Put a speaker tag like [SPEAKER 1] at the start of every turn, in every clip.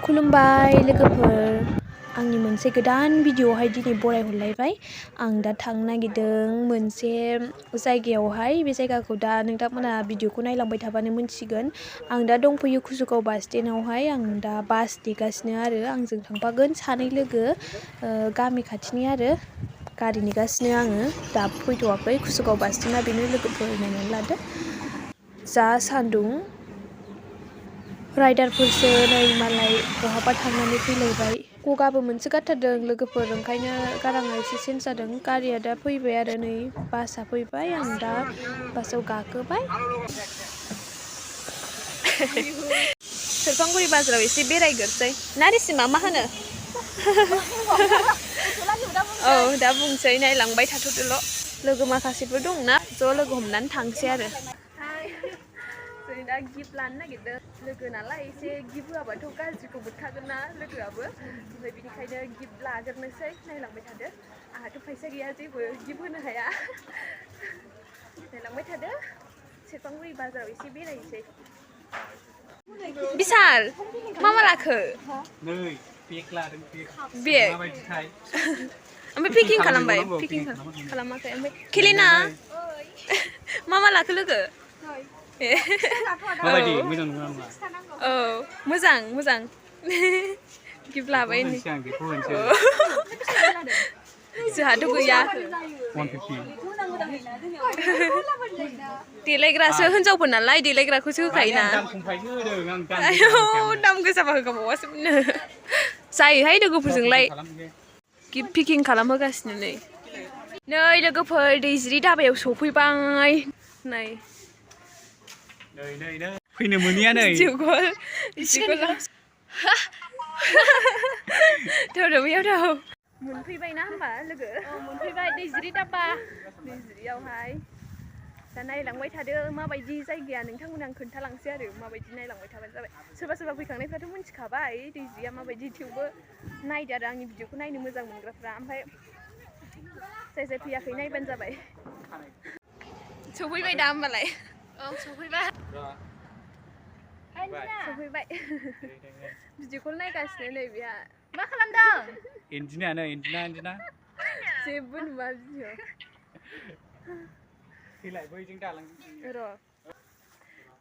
[SPEAKER 1] खुलुमबाय लोगोफोर आंनि मोनसे गोदान भिडिअआवहाय दिनै बरायहरलायबाय आं दा थांनो नागिरदों मोनसे जायगायावहाय बे जायगाखौ दा नोंथांमोना भिडिअखौ नायलांबाय थाबानो मोनथिगोन आं दा दंफैयो कुसुगाव बास स्टेन्डआवहाय आं दा बास नेगासिनो आरो आंजों थांफागोन सानै लोगो गामि खाथिनि आरो गारि नेगासिनो आङो दा फैथ'वाखै कुसुगाव बास स्टेन्डआ बेनो लोगोफोर नायनानै लादो जा सान्दुं राइडारफोरसो नै मालाय बहाबा थांनानै फैलायबाय गगाबो मोनसे गारथारदों लोगोफोर ओंखायनो गाराङा एसे चेन्ज जादों गारिया दा फैबाय आरो नै बासआ फैबाय आं दा बासाव गाखोबाय सेरफांगुरि बाजाराव एसे बेरायग्रोसै नारिसिमा मा होनो औ दा बुंसै नायलांबाय थाथ'दोल' लोगो माखासेफोर दंना ज' लोगो हमनानै थांसै आरो जों दा गिफ्ट लानो नागिरदों लोगो नालाय एसे गिफ्ट होआबाथ' गाज्रिखौ मोनखागोन ना लोगोआबो ओमफ्राय बिनिखायनो गिफ्ट लाग्रोनोसै नायलांबाय थादो आंहाथ' फैसा गैया जेबो गिफ्ट होनो हाया नायलांबाय थादो सेरफांगुरि बाजाराव एसे बेरायनोसै बिशाल मा लाखो
[SPEAKER 2] नै बेग लादों
[SPEAKER 1] बेग
[SPEAKER 2] माबायदिथाय
[SPEAKER 1] ओमफ्राय पेकिं खालामबाय पेकिं खालामाखै ओमफ्राय केलिना मा लाखो लोगो
[SPEAKER 2] माबायदि मोजां नङा नङा
[SPEAKER 1] औ मोजां गिफ्ट लाबाय नै जोंहाथ' गैया देलायग्रासो हिनजावफोर नालाय देलायग्राखौसो होखायोना दाम गोसाबा होखाबावासोमोननो जायोहाय लोगोफोरजोंलाय गिफ्ट पेकिं खालामहोगासिनो नै लोगोफोर दैजिरि धाबायाव सफैबाय नै
[SPEAKER 2] फैनो मोनैया नै
[SPEAKER 1] मोनफैबायना होमबा लोगो मोनफैबाय दैजिरि धाबा दैजिरियावहाय दा नायलांबाय थादो माबायदि जायगाया नोंथांमोन आं खोन्थालांसै आरो माबायदि नायलांबाय थाबानो जाबाय सोरबा फैखांनायफ्राथ' मिथिखाबाय दैजिरिया माबायदि थेवबो नायदो आरो आंनि भिडिअखौ नायनो मोजां मोनग्राफ्रा ओमफ्राय जाय फैयाखै नायबानो जाबाय सफैबाय दा होमबालाय औ सफैबाय भिडिअखौ नायगासिनो नै बेहा मा खालामदों
[SPEAKER 2] एन्जिना
[SPEAKER 1] जेबो नुवा भिडिअ
[SPEAKER 2] फैलाय बैजों दालां
[SPEAKER 1] र'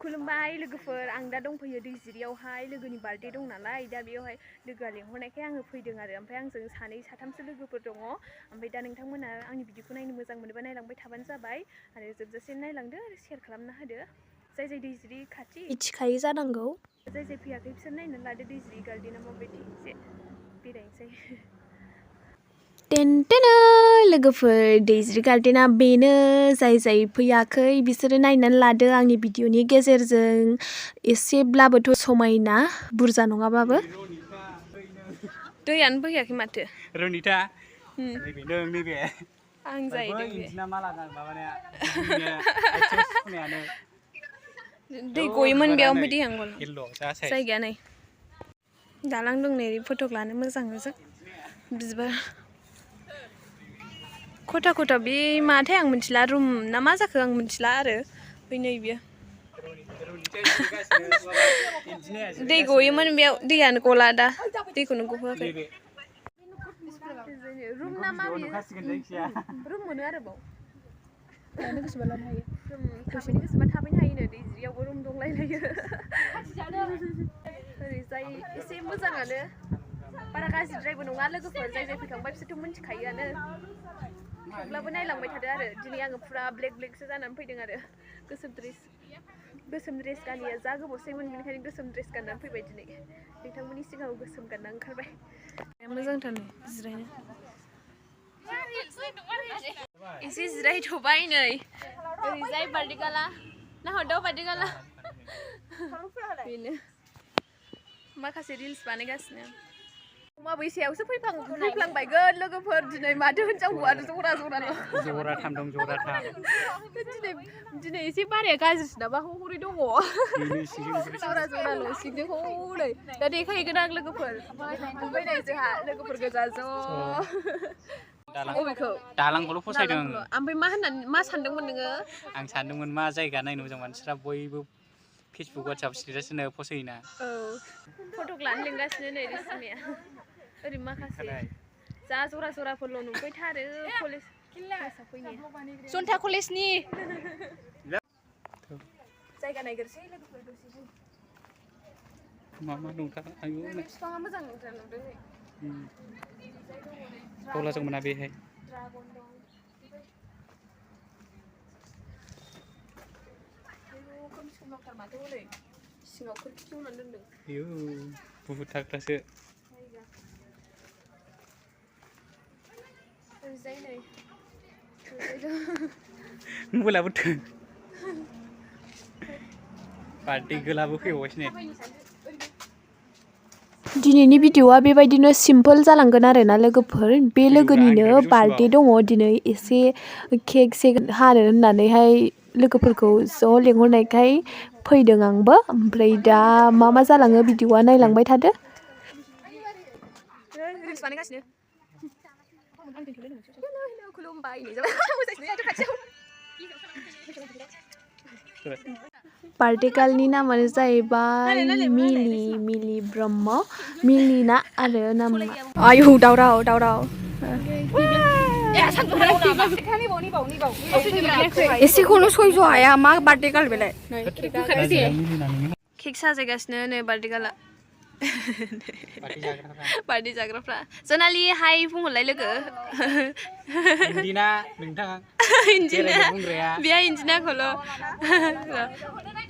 [SPEAKER 1] खुलुमबाय लोगोफोर आं दा दंफैयो दैजिरियावहाय लोगोनि बार्थडे दं नालाय दा बेयावहाय लोगोआ लेंहरनायखाय आङो फैदों आरो ओमफ्राय आंजों साथामसो लोगोफोर दङ ओमफ्राय दा नोंथांमोना आंनि भिडिअखौ नायनो मोजां मोनोबा नायलांबाय थाबानो जाबाय आरो जोबजासे नायलांदो आरो शेयार खालामना होदो जाय दैजिरि खाथि मिथिखायो जानांगौ जाय फैयाखै बिसोर नायनानै लादो दैजिरि गार्डेना माबायदि एसे बेरायनोसै टेनटेनो लोगोफोर दैजिरि गार्डेना बेनो जाय फैयाखै बिसोरो नायनानै लादो आंनि भिडिअनि गेजेरजों एसेब्लाबोथ' समायना बुरजा नङाबाबो दैयानो फैयाखै माथो
[SPEAKER 2] रनिता नैबे
[SPEAKER 1] आं जाहैदों
[SPEAKER 2] इन्जिना मा लागान माबानाया
[SPEAKER 1] दै गयोमोन बेयाव ओमफ्राय दै हांगोन जायगाया नै दालां दं नै फटक लानो मोजां जों बिबार खथा बे माथाय आं मिथिला रुम ना मा जाखो आं मिथिला आरो बै नै बियो दै गयोमोन बेयाव दैयानो गला दा दैखौनो गहोआखै रुम ना मा रुम मोनो आरो बाव लानो गोसोबा लानो हायो थाफैनो गोसोबा थाफैनो हायोनो दैजिरियावबो रुम दंलायलायो ओरैजाय एसे मोजाङानो बारा गाज्रिद्रायबो नङा लोगोफोर जाय फैखांबाय बिसोरथ' मिथिखायोआनो थेवब्लाबो नायलांबाय थादो आरो दिनै आङो फुरा ब्लेकसो जानानै फैदों आरो गोसोम ड्रेस गानिया जा गोबावसैमोन बेनिखायनो गोसोम ड्रेस गाननानै फैबाय दिनै नोंथांमोननि सिगाङाव गोसोम गानना ओंखारबाय मोजांथार नै जिरायनो एसे जिरायथ'बाय नै ओरैजाय बारदैगाला नाहरदो बारदैगाला बेनो माखासे रिल्स बानायगासिनो माबैसेयावसो फैफ्लांबायगोन लोगोफोर दिनै माथो हिनजाव हौवा
[SPEAKER 2] जराथाम दं जराथाम
[SPEAKER 1] दिनै एसे बाराया गाज्रिसो नामा हरै दङ जराल' सिगनो हनै दा देखायहैगोन आं लोगोफोर ओमफ्राय नै जोंहा लोगोफोर गोजा ज' अबेखौ
[SPEAKER 2] दालांखौल' फसायदों
[SPEAKER 1] ओमफ्राय मा सानदोंमोन नोङो
[SPEAKER 2] आं सानदोंमोन मा जायगा नायनो मोजां मानसिफ्रा बयबो फेसबुक वाट्सएप स्टेटासनो फसायोना
[SPEAKER 1] औ फटक लानो लिंगासिनो नै रिसिमाया ओरै माखासे जा जराफोरल' नुफैथारो कलेजाव फैनो जन्था कलेजनि जायगा नायग्रोसै लोगोफोर दसे
[SPEAKER 2] मा दंथार आयु
[SPEAKER 1] बिफाङा मोजां नुदों
[SPEAKER 2] गलाजों मोना बेहाय
[SPEAKER 1] ड्रागन दं खोमसि माथो हनै सिङाव खोरखि खेवनानै दोनदों
[SPEAKER 2] आयु बुहुत थाग्रासो मबाइलाबो बार्थडे गोलाबो फैबावगासिनो
[SPEAKER 1] दिनैनि भिडिअआ बेबायदिनो सिम्पोल जालांगोन आरोना लोगोफोर बे लोगोनिनो बार्थडे दङ दिनै एसे केक हानो होननानैहाय लोगोफोरखौ ज' लेंहरनायखाय फैदों आंबो ओमफ्राय दा मा जालाङो भिडिअआ नायलांबाय थादो बार्थडे गार्लनि नामानो जाहैबाय मिलि ब्रह्म मिलिना आरो नामा आयु दावराव एसेखौनो सयज' हाया मा बार्थडे गार्ल बेलाय केक साजायगासिनो नै बार्थडे गार्लआ बार्थडे जाग्राफ्रा जनालि हाय बुंहरलाय लोगो
[SPEAKER 2] इन्दिना नोंथाङा
[SPEAKER 1] बेहा इन्दिनाखौल'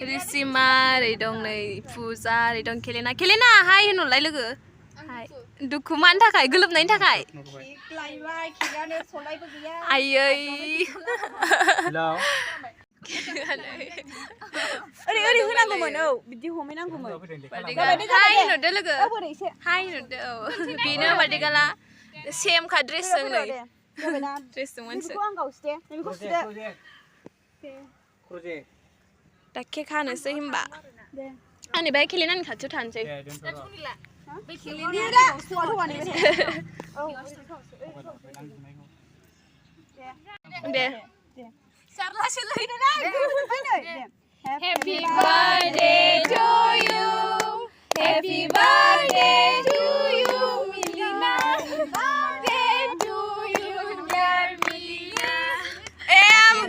[SPEAKER 1] रिसिमा ओरै दं नै फुजा ओरै दं केलेना हाय होनहरलाय लोगो दुखु मानि थाखाय गोलोबनायनि थाखाय आयै ओरै होनांगौमोन औ बिदि हमहैनांगौमोन हाय होनहरदो लोगो हाय होनहरदो औ बेनो बार्थडे गार्लआ सेमखा ड्रेसजों नै ड्रेसजों मानसि दा केक हानोसै होनबा आंनि बाहाय केलेनानि खाथियाव थानोसै दे Happy birthday to you. Happy birthday to you, Milina. Birthday to you, dear Milina.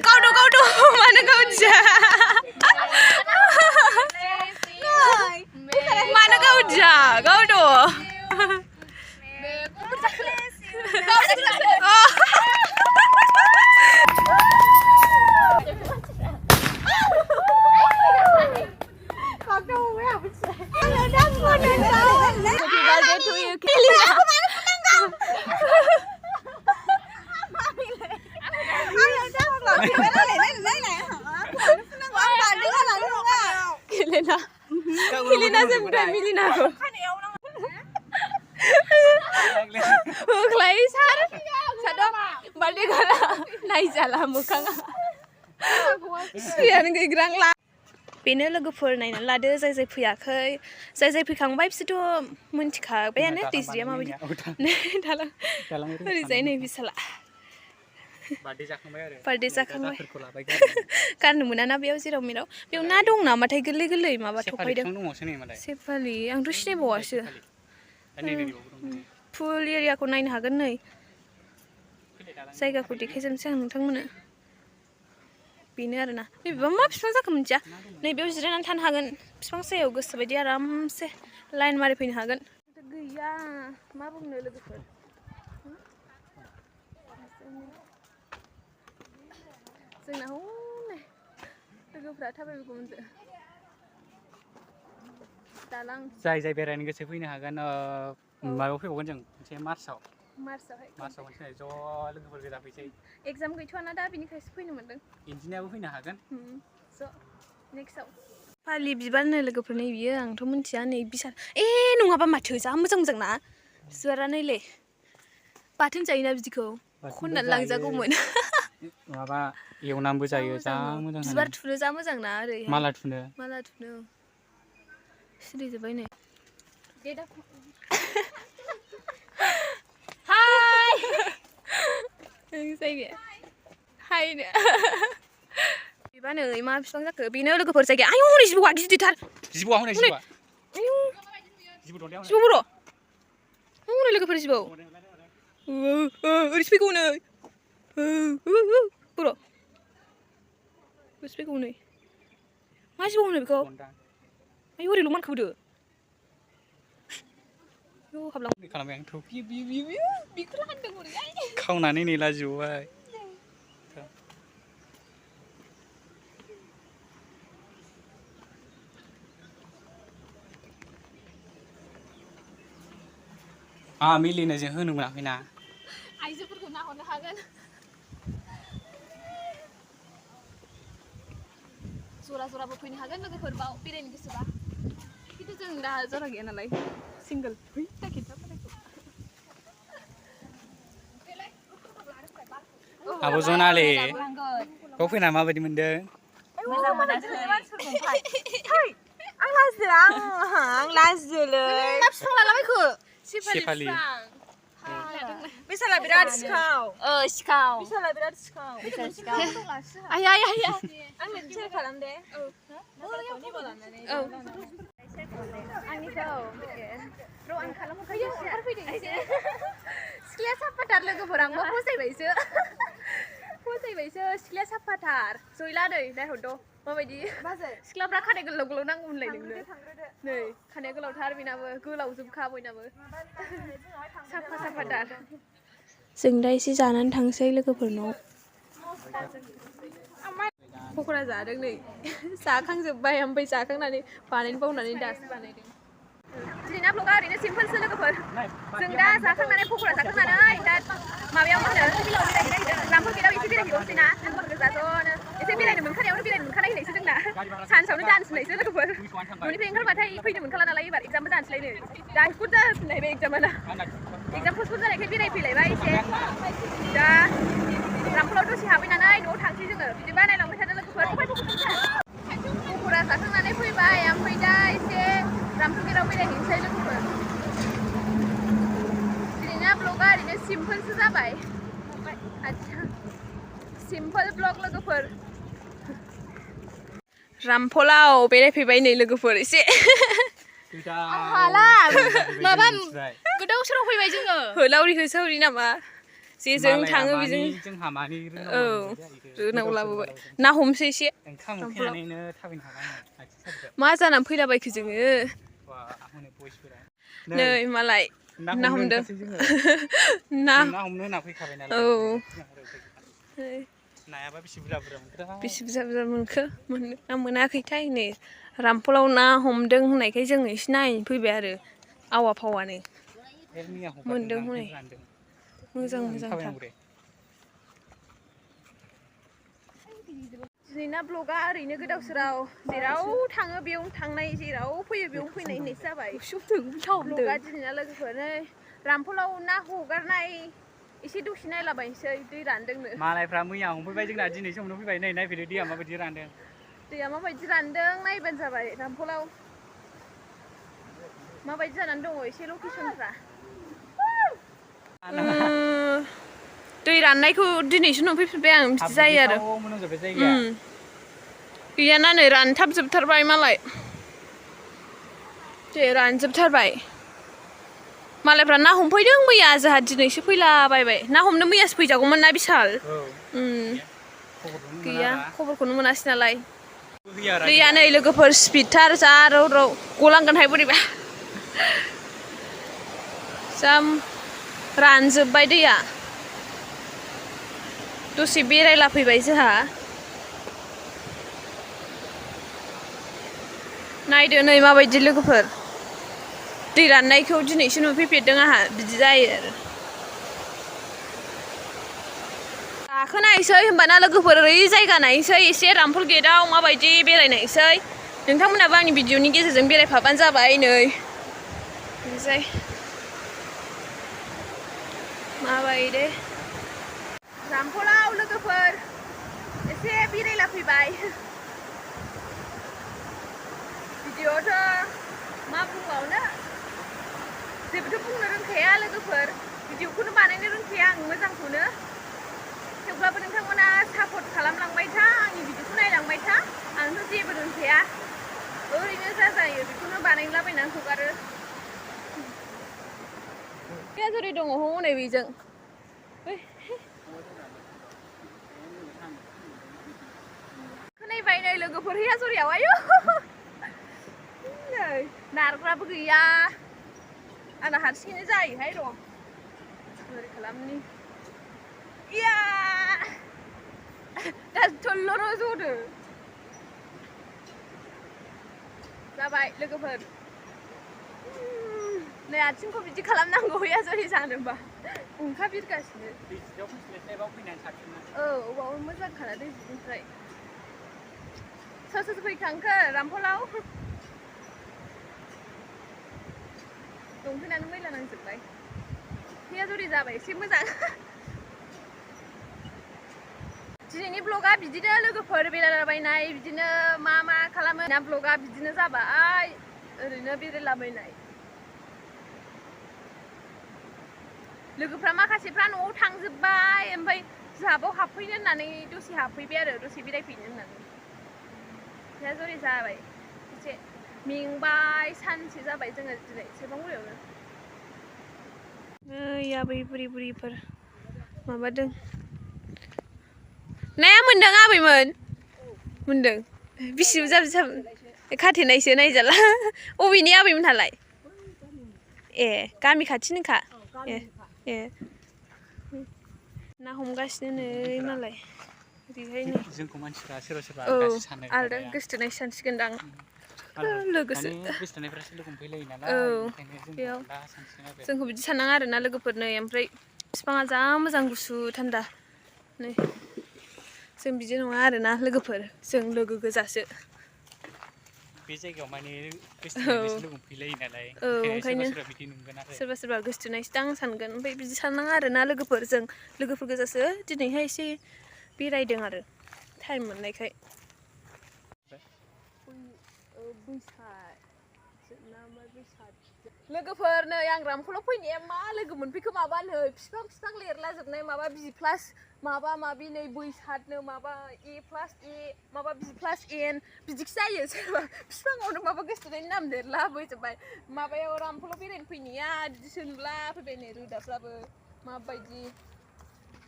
[SPEAKER 1] Kau tu, mana kau ja? Mana kau ja? Kau tu. Milina sebentar Milina aku. Hoklai sar. Sadam balik kala naik jalan mukang. Sian gegrang lah. बेनो लोगोफोर नायनानै लादो जाय फैयाखै जाय फैखांबाय बिसोरथ' मोनथिखाबायानो दैज्रिया माबायदि दालां ओरैजाय नै बिसाला बार्थडे जाखांबाय गारनो मोनाना बेयाव जेराव मेराव बेयाव ना दं नामाथाय गोरलै माबा थफायदों सेफालि आंथ' सिनायबावासो फुल एरियाखौ नायनो हागोन नै जायगाखौ देखायजोबनोसै आं नोंथांमोननो बेनो आरोना नैबेबा मा बिफां जाखो मिथिया नैबेयाव जिरायनानै थानो हागोन बिफां सायाव गोसोबायदि आरामसे लाइन मारि फैनो हागोन गैया मा बुंनो लोगोफोर जोंना हनै लोगोफ्रा थाबायबोगौमोनसो दालां
[SPEAKER 2] जाय बेरायनो गोसो फैनो हागोन माबायाव फैबावगोन जों मोनसे मार्चआव खनसे ज' लोगोफोर गोजा फैसै
[SPEAKER 1] एग्जाम गैथ'वाना दा बेनिखायसो फैनो मोनदों
[SPEAKER 2] इन्जिनियाबो फैनो हागोन
[SPEAKER 1] ज' नेक्स्टआव फालि बिबार नो लोगोफोर नै बियो आंथ' मिन्थिया नै बिसाल नङाबा माथो जा मोजां ना बिबारा नैलै बाथोन जायोना बिदिखौ खननानै लांजागौमोन।
[SPEAKER 2] माबा एवनानैबो जायो जा मोजां
[SPEAKER 1] बिबार थुनो जा मोजां ना ओरैहाय
[SPEAKER 2] माला थुनो
[SPEAKER 1] सिरिजोब्बाय नै जायगाया हायनो बिबा नै मा बिफां जाखो बेनो लोगोफोर जायगाया आयौ हनै जिबौआ गिदिरथार
[SPEAKER 2] जिबौआ हनै जिबौआ
[SPEAKER 1] आयौ
[SPEAKER 2] जिबौ दंदै
[SPEAKER 1] जिबौ बर' हनै लोगोफोर जिबौ ओरैसो फैगौ नै बर' ओरैसो फैगौ नै मा जिबौ होनो बेखौ आयौ ओरैल' मानखोबोदो
[SPEAKER 2] खालामबाय आं थौ खावनानै नेला जिबौहाय मिलिनायजों होनो मोनाखैना
[SPEAKER 1] आइजोफोरखौ नाहरनो हागोन जरा जराबो फैनो हागोन लोगोफोर बाव बेरायनो गोसोबा खिन्थु जों दा जरा गैया नालाय सिंगोल
[SPEAKER 2] आब' जनालि बाव फैना माबायदि मोनदों
[SPEAKER 3] मोजां मोनाखै आं लाजियोलै
[SPEAKER 1] मा बिफां लालाबायखो
[SPEAKER 2] सेफालि
[SPEAKER 3] बिसाला बिराद सिखाव
[SPEAKER 1] सिखाव
[SPEAKER 3] बिसाला बिराद सिखाव
[SPEAKER 1] आया
[SPEAKER 3] आंनो सेयार खालाम दे
[SPEAKER 1] आंनिखौ र' आं खालामहरखायो शेयार फैदो एसे सिख्लाया साफाथार लोगोफोर आंबो फसायबायसो सिख्लाया साफाथार जयला नै नायहरद' माबायदि सिख्लाफ्रा खानाय गोलाव गोलाव नांगौ होनलाय नोंनो नै खानाया गोलावथार बेनाबो गोलावजोबखा बयनाबो साफाथार जों दा एसे जानानै थांसै लोगोफोरनाव पक'रा जादों नै जाखांजोब्बाय ओमफ्राय जाखांनानै बानायनो बावनानै दासो बानायदों दिनैना ब्लगा ओरैनो सिम्पोलसो लोगोफोर जों दा जाखांनानै पक'रा जाखांनानै दा माबायाव मा होनो रामफल गेटआव एसे बेरायहैबावसै ना लोगोफोर गोजा ज'नो एसे बेरायनो मोनखानायावनो बेरायनो मोनखानाय होननायसो जोंना सानसेयावनो जानोसैलायसो लोगोफोर न'निफ्राय ओंखारबाथाय फैनो मोनखाला नालाय एबार एग्जामबो जानोसैलायनो दा स्कुल जाफिनलायबाय एग्जामाना एग्जाम पस्टपन जानायखाय बेरायफैलायबाय एसे दा रामफलाव दसे हाबैनानै न'आव थांसै जोङो बिदि बानायलांबाय थादो लोगोफोर पक'रा जाखांनानै फैबाय ओमफ्राय दा एसे रामफल गेटआव बेरायहैनोसै लोगोफोर दिनैना ब्लगा ओरैनो सिम्पोलसो जाबाय आच्छा सिम्पोल ब्लग लोगोफोर रामफलाव बेरायफैबाय नै लोगोफोर एसे हाला माबा गोदाव सोराव फैबाय जोङो होलावरि होसावरि नामा जेजों थाङो बेजों रोनाव लाबोबाय ना हमसै एसे मा जानानै फैलाबायखो जोङो नै मालाय ना हमदों ना
[SPEAKER 2] हमनो होनना फैखाबाय नालाय नायाबा बेसे बुरजा
[SPEAKER 1] मोनखो मोनना मोनाखैथाय नै रामफलाव ना हमदों होननायखाय जों एसे नायनो फैबाय आरो आवा फावानो मोनदों हनै मोजांथार दिनैना ब्लगा ओरैनो गोदाव सोराव जेराव थाङो बेयावनो थांनाय जेराव फैयो बेयावनो फैनाय होननायसो जाबाय ब्लगा दिनैना लोगोफोर नै रामफलाव ना हगारनाय एसे दसे नायलाबायनोसै दै रानदोंनो
[SPEAKER 2] मालायफ्रा मैया हमफैबाय जोंना दिनैसो हमनो फैबाय नै नायफैदो दैया माबायदि रानदों
[SPEAKER 1] नायबानो जाबाय रामफलाव माबायदि जानानै दङ एसे लकेसनफ्रा दै राननायखौ दिनैसो नुफैफिनबाय आं बिदि जायो आरो गैयाना नै रानथाबजोबथारबाय मालाय दे रानजोबथारबाय मालायफ्रा ना हमफैदों मैया जोंहा दिनैसो फैलाबायबाय ना हमनो मैयासो फैजागौमोन ना बिशाल गैया खबरखौनो मोनासै नालाय दैया नै लोगोफोर स्पिडथार जा रौ रौ गलांगोनहाय बोरैबा जा रानजोब्बाय दैया दसे बेरायला फैबाय जोंहा नायदो नै माबायदि लोगोफोर दै राननायखौ दिनैसो नुफैफेरदों आंहा बिदि जायो आरो गाखोनायसै होमबाना लोगोफोर ओरै जायगा नायसै एसे रामफल गेटआव माबायदि बेरायनायसै नोंथांमोनाबो आंनि भिडिअनि गेजेरजों बेरायफाबानो जाबाय नै बिदिजाय माबाय दे रामफलाव लोगोफोर एसे बेरायला फैबाय भिडिअआवथ' मा बुंबावनो जेबोथ' बुंनो रोंखाया लोगोफोर भिडिअखौनो बानायनो रोंखाया आं मोजांखौनो थेवब्लाबो नोंथांमोना सापर्ट खालामलांबाय था आंनि भिडिअखौ नायलांबाय था आंथ' जेबो रोंखाया ओरैनो जा जायो बेखौनो बानायलाबायनानै हगारो जरै दङ हनै बेजों खोनाबाय नै लोगोफोर जरियाव आयु नै नारग्राबो गैया आंना हारसिङैनो जायोहाय र' बोरै खालामनि इया दाथ'ल' जदो जाबाय लोगोफोर नै आथिंखौ बिदि खालामनांगौ जरि जानोबा ओंखा बिरगासिनो औ बाव मोजां खाना दै जिनिफ्राय सोर सोर फैखांखो रामफलाव दंफैनानै मैला नांजोबबाय जरि जाबाय एसे मोजां दिनैनि ब्लगा बिदिनो लोगोफोर बेरायलाबायनाय बिदिनो मा खालामो ना ब्लगा बिदिनो जाबाय ओरैनो बेरायलाबायनाय लोगोफ्रा माखासेफ्रा न'आव थांजोबबाय ओमफ्राय जोंहाबाव हाबफैनो होननानै दसे हाबफैबाय आरो दसे बेरायफैनो होननानै जरि जाबाय एसे मेंबाय सानसे जाबाय जोङो दिनै सेरफांगुरियावनो नै आबै बुरिफोर माबादों नाया मोनदों आबैमोन मोनदों बेसे बुरजा खाथेनायसो नायजाला अबेनि आबैमोनहालाय ए गामि खाथिनिखा ए ना हमगासिनो नै मालाय ओरैहायनो
[SPEAKER 2] जोंखौ मानसिफ्रा सोरबा
[SPEAKER 1] औ
[SPEAKER 2] गाज्रि सानो
[SPEAKER 1] आलदा गोसोथोनाय सानसिगोनदां लोगोसे
[SPEAKER 2] गोसोथोनायफ्रासो लोगो मोनफैलायो नालाय ओंखायनो
[SPEAKER 1] बेयाव
[SPEAKER 2] दा सानसिगोन आरो
[SPEAKER 1] जोंखौ बिदि साननाङा आरोना लोगोफोर नै ओमफ्राय बिफाङा जा मोजां गुसु थान्दा नै जों बिदि नङा आरोना लोगोफोर जों लोगो गोजासो
[SPEAKER 2] बे जायगायाव माने गोसोथोनायसो लोगो मोनफैलायो नालाय ओंखायनो सोरबा बिदि नंगोन आरो
[SPEAKER 1] सोरबा गोसोथोनायसो दां सानगोन ओमफ्राय बिदि साननाङा आरोना लोगोफोर जों लोगोफोर गोजासो दिनैहाय एसे बेरायदों आरो टाइम मोननायखाय लोगोफोर नै आं रामफलाव फैनाया मा लोगो मोनफैखो माबा नै बिफां लेरलाजोबनाय माबा B+ माबा माबि नै बैसादनो माबा A+A माबा B+N बिदिखि जायो सोरबा बिफाङावनो माबा गोसोथोनायनि नाम लिरला होजोब्बाय माबायाव रामफलाव बेरायनो फैनाया बिदिसो नुला फैबाय नै रोदाफ्राबो माबायदि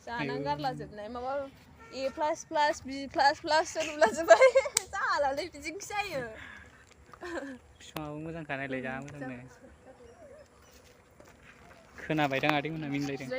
[SPEAKER 1] जानानै गारलाजोबनाय माबा A++ B++ नुलाजोब्बाय जालालै बिदिखि जायो
[SPEAKER 2] बिफाङाबो मोजांखा नायलाय जा मोजांनो खोनाबायदां आदैमोनहा मिनिलायदों